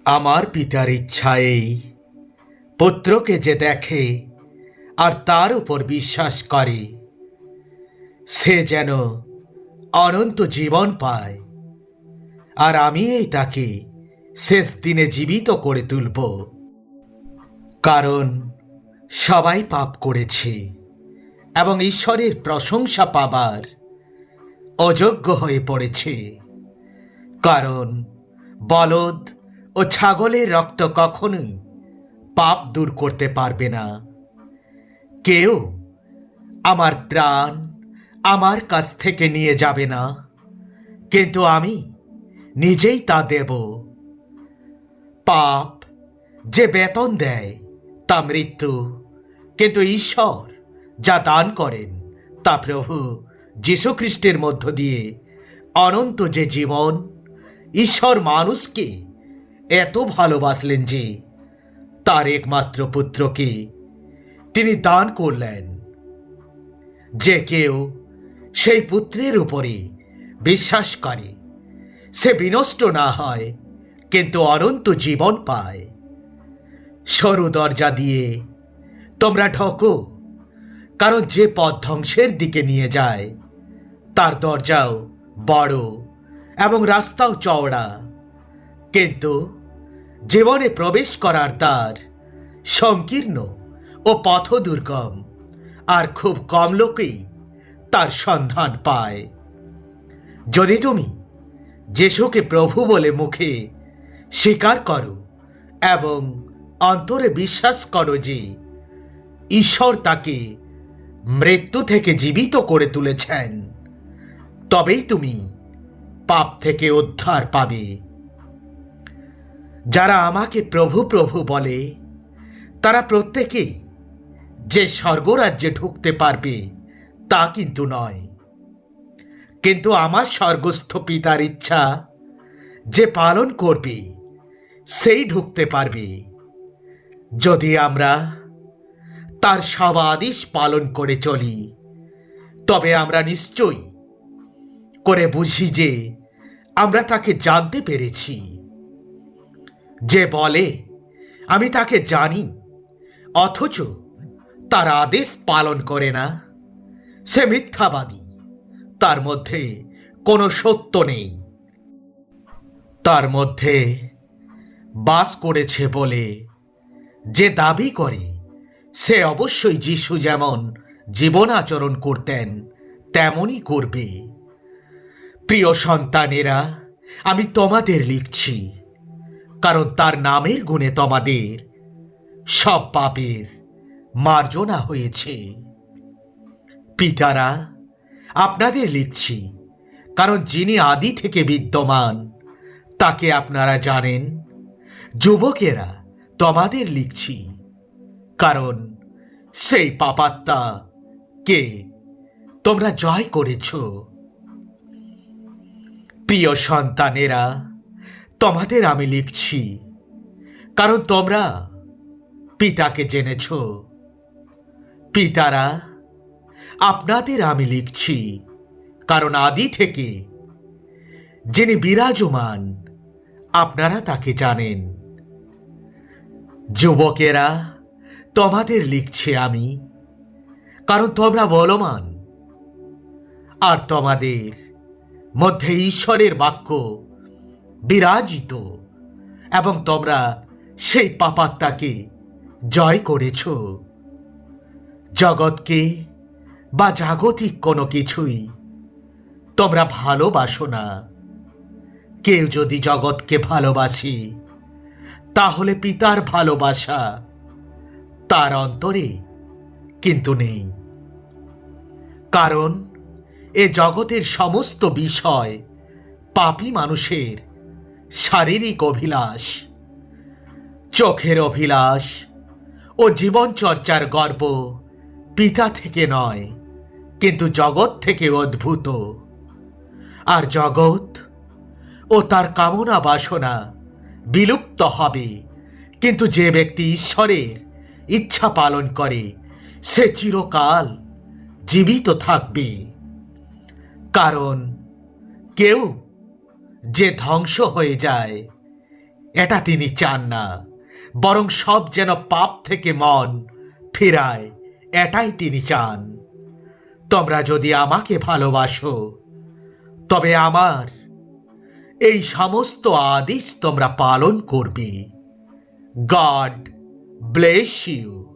আমার পিতার ইচ্ছা এই, পুত্রকে যে দেখে আর তার উপর বিশ্বাস করে সে যেন অনন্ত জীবন পায়। আর আমি এই তাকে শেষ দিনে জীবিত করে তুলব। কারণ সবাই পাপ করেছে এবং ঈশ্বরের প্রশংসা পাবার অযোগ্য হয়ে পড়েছে। কারণ বলদ ও ছাগলের রক্ত কখনোই পাপ দূর করতে পারবে না। কেউ আমার প্রাণ আমার কাছ থেকে নিয়ে যাবে না, কিন্তু আমি নিজেই তা দেব। পাপ যে বেতন দেয় তা মৃত্যু, কিন্তু ঈশ্বর যা দান করেন তা প্রভু যীশুখ্রিস্টের মধ্য দিয়ে অনন্ত যে জীবন। ঈশ্বর মানুষকে এত ভালোবাসলেন যে তার একমাত্র পুত্রকে তিনি দান করলেন, যে কেউ সেই পুত্রের উপরে বিশ্বাস করে সে বিনষ্ট না হয়, কিন্তু অনন্ত জীবন পায়। সরু দরজা দিয়ে তোমরা ঢোকো, কারণ যে পথ ধ্বংসের দিকে নিয়ে যায় তার দরজাও বড় এবং রাস্তাও চওড়া, কিন্তু জীবনে প্রবেশ করার দ্বার সংকীর্ণ ও পথ দুর্গম, আর খুব কম লোকেই তার সন্ধান পায়। যদি তুমি যিশুকে প্রভু বলে মুখে স্বীকার করো এবং অন্তরে বিশ্বাস করো যে ঈশ্বর তাকে মৃত্যু থেকে জীবিত করে তুলেছেন, তবেই তুমি পাপ থেকে উদ্ধার পাবে। যারা আমাকে প্রভু প্রভু বলে তারা প্রত্যেকেই যে স্বর্গরাজ্যে ঢুকতে পারবে তা কিন্তু নয়, কিন্তু আমার স্বর্গস্থ পিতার ইচ্ছা যে পালন করবে সেই ঢুকতে পারবে। যদি আমরা তার সব আদেশ পালন করে চলি, তবে আমরা নিশ্চয়ই করে বুঝি যে আমরা তাকে জানতে পেরেছি। যে বলে আমি তাকে জানি অথচ তার আদেশ পালন করে না, সে মিথ্যাবাদী, তার মধ্যে কোনো সত্য নেই। তার মধ্যে বাস করেছে বলে যে দাবি করে সে অবশ্যই যিশু যেমন জীবন আচরণ করতেন তেমনই করবে। প্রিয় সন্তানেরা, আমি তোমাদের লিখছি, কারণ তার নামের গুণে তোমাদের সব পাপের মার্জনা হয়েছে। পিতারা, আপনাদের লিখছি, কারণ যিনি আদি থেকে বিদ্যমান তাকে আপনারা জানেন। যুবকেরা, তোমাদের লিখছি, কারণ সেই পাপাত্মা কে তোমরা জয় করেছ। প্রিয় সন্তানেরা, তোমাদের আমি লিখছি, কারণ তোমরা পিতাকে জেনেছ। পিতারা, আপনাদের আমি লিখছি, কারণ আদি থেকে যিনি বিরাজমান আপনারা তাকে জানেন। যুবকেরা, তোমাদের লিখছি আমি, কারণ তোমরা বলবান আর তোমাদের মধ্যে ঈশ্বরের বাক্য বিরাজিত, এবং তোমরা সেই পাপাত্মাকে জয় করেছ। জগৎকে বা জাগতিক কোনো কিছুই তোমরা ভালোবাসো না। কেউ যদি জগৎকে ভালোবাসে, তাহলে পিতার ভালোবাসা তার অন্তরে কিন্তু নেই। কারণ এ জগতের সমস্ত বিষয় পাপী মানুষের শারীরিক অভিলাষ, চোখের অভিলাষ ও জীবনচর্চার গর্ব পিতা থেকে নয়, কিন্তু জগৎ থেকে উদ্ভূত। আর জগৎ ও তার কামনা বাসনা বিলুপ্ত হবে, কিন্তু যে ব্যক্তি ঈশ্বরের ইচ্ছা পালন করে সে চিরকাল জীবিত থাকবে। কারণ কেউ যে ধ্বংস হয়ে যায় এটা তিনি চান না, বরং সব যেন পাপ থেকে মন ফিরায়, এটাই তিনি চান। তোমরা যদি আমাকে ভালোবাসো, তবে আমার এই সমস্ত আদেশ তোমরা পালন করবে। God bless you.